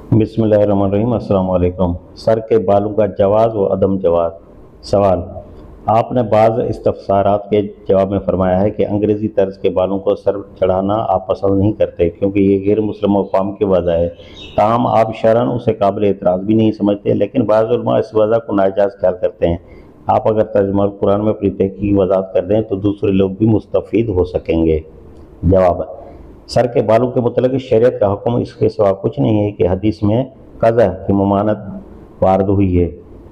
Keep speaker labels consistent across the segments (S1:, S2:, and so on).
S1: बिस्मिल्लाहिर्रहमानिर्रहीम। अस्सलाम वालेकुम। सर के बालों का जवाज़ व अदम जवाज़। सवाल: आपने बाज़ इस्तफ़सारात के जवाब में फरमाया है कि अंग्रेज़ी तर्ज के बालों को सर चढ़ाना आप पसंद नहीं करते क्योंकि ये गैर मुस्लिम अक़वाम की वजह है। ताहम आप शरअन उसे काबिल एतराज़ भी नहीं समझते, लेकिन बाज़ उलमा इस वजह को नाजायज़ ख्याल करते हैं। आप अगर तर्जुमा कुरान में अपनी तहक़ीक़ वज़ाहत कर दें तो दूसरे लोग भी मुस्तफ़ीद हो सकेंगे। जवाब: सर के बालों के मुतल्लिक़ शरीयत का हुक्म इसके सिवा कुछ नहीं है कि हदीस में क़ज़ा की ममानत वारद हुई है।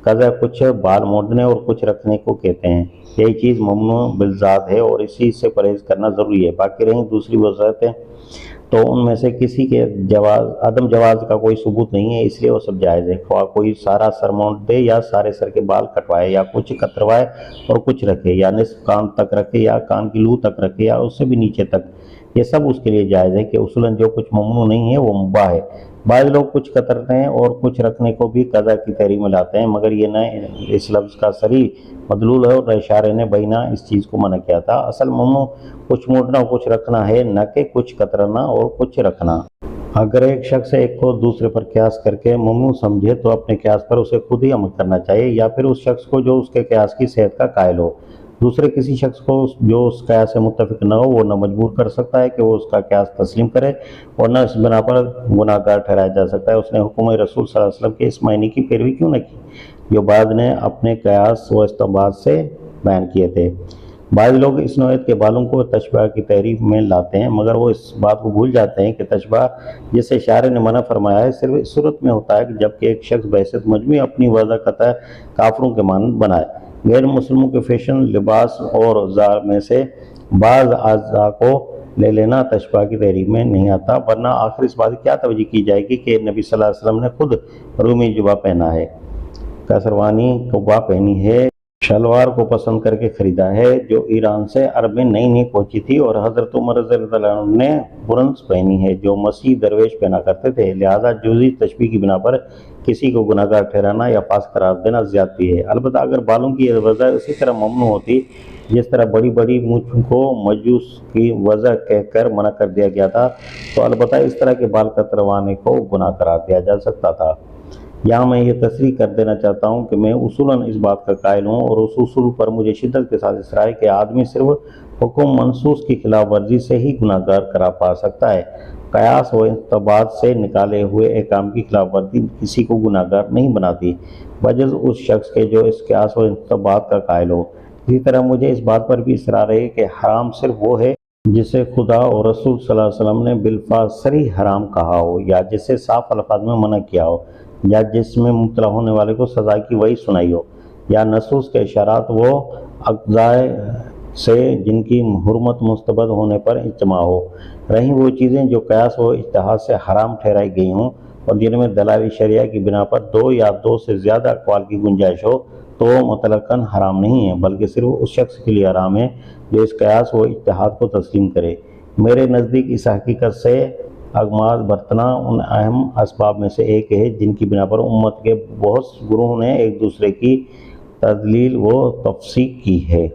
S1: क़ज़ा कुछ बाल मोड़ने और कुछ रखने को कहते हैं। यही चीज़ ममनू बिलज़ात है और इसी से परहेज़ करना ज़रूरी है। बाकी रहीं दूसरी वज़ाहतें तो उनमें से किसी के अदम जवाज़ का कोई सबूत नहीं है, इसलिए वो सब जायज़ है। ख्वाह कोई सारा सर मोड़ दे या सारे सर के बाल कटवाए या कुछ कतरवाए और कुछ रखे या निस्फ कान तक रखे या कान की लू तक रखे या उससे भी नीचे तक, ये सब उसके लिए जायज़ है कि उसूलन जो कुछ ममनू नहीं है वो मुबाह है। बाज़ लोग कुछ कतरने और कुछ रखने को भी क़ज़ा की तहरीम में लाते हैं, मगर ये न इस लफ्ज़ का सरी मदलूल है और न इशारे ने बैना इस चीज़ को मना किया था। असल ममनू कुछ मोड़ना और कुछ रखना है, न कि कुछ कतरना और कुछ रखना। अगर एक शख्स एक को दूसरे पर क़यास करके ममनू समझे तो अपने क़यास पर उसे खुद ही अमल करना चाहिए या फिर उस शख्स को जो उसके क़यास की सेहत का कायल हो। दूसरे किसी शख्स को जो उस क़यास से मुत्तफ़िक न हो वो न मजबूर कर सकता है कि वो उसका क़यास तस्लीम करे और न इस बिना पर गुनाहगार ठहराया जा सकता है। उसने हुक्म रसूल सल्लल्लाहु अलैहि वसल्लम के इस मायने की पैरवी क्यों न की जो बाद ने अपने क़यास व इस्तिंबात से बयान किए थे। बाज़ लोग इस नौइयत के बालों को तशब्बह की तहरीफ में लाते हैं, मगर वो इस बात को भूल जाते हैं कि तशब्बह जिसे शायर ने मना फरमाया है सिर्फ इस सूरत में होता है कि जबकि एक शख्स बहैसियत मजमू अपनी वज़ह कतः काफिरों के मानंद बनाए। गैर मुस्लिमों के फैशन, लिबास और औज़ार में से बाज़ अज़्ज़ा को ले लेना तशब्बह की तहरीफ में नहीं आता, वरना आखिर इस बात की क्या तवज्जो की जाएगी कि नबी सल्लल्लाहु अलैहि वसल्लम ने खुद रूमी जुबा पहना है, कसरवानी कुब्बा पहनी है, शलवार को पसंद करके ख़रीदा है जो ईरान से अरब में नई नई पहुंची थी, और हज़रत उमर रज़ियल्लाहु अन्हु ने बुरंस पहनी है जो मसीह दरवेश पहना करते थे। लिहाजा जुज़ी तशबीह की बिना पर किसी को गुनाहगार ठहराना या पास करार देना ज़्यादती है। अलबत्ता अगर बालों की वजह उसी तरह ममनू होती जिस तरह बड़ी बड़ी मूंछ को मजूस की वजह कहकर मना कर दिया गया था, तो अलबत्ता इस तरह के बाल कतरवाने को गुनाह करार दिया जा सकता था। यहाँ मैं ये तस्रीह कर देना चाहता हूँ कि मैं उसूलन इस बात का कायल हूँ और उस उसूल पर मुझे शिद्दत के साथ इसरार है कि आदमी सिर्फ हुक्म मनसूस की खिलाफ वर्जी से ही गुनाहगार करार पा सकता है। क़यास व इस्तिंबात से निकाले हुए अहकाम की खिलाफ वर्जी किसी को गुनाहगार नहीं बनाती बजज़ उस शख्स के जो इस क़यास व इस्तिंबात का कायल हो। इसी तरह मुझे इस बात पर भी इसरार है कि हराम सिर्फ वो है जिसे खुदा और रसूल सल्लल्लाहु अलैहि वसल्लम ने बिलफासरी हराम कहा हो, या जिसे साफ अल्फाज में मना किया हो, या जिसमें मुब्तला होने वाले को सज़ा की वही सुनाई हो, या नसूस के इशारात वो अक़ज़ाए से जिनकी हुर्मत मुस्तबद होने पर इज्मा हो। रहीं वो चीज़ें जो क़यास व इज्तिहाद से हराम ठहराई गई हों और जिनमें दलाइल शरिया की बिना पर दो या दो से ज़्यादा अक़वाल की गुंजाइश हो, तो मुतलक़न हराम नहीं है बल्कि सिर्फ उस शख्स के लिए हराम है जो इस क़यास व इज्तिहाद को तस्लीम करे। मेरे नज़दीक इस हकीकत से अगमाज बरतना उन अहम असबाब में से एक है जिनकी बिना पर उम्मत के बहुत गुरूह ने एक दूसरे की तज़लील व तफ़सीक की है।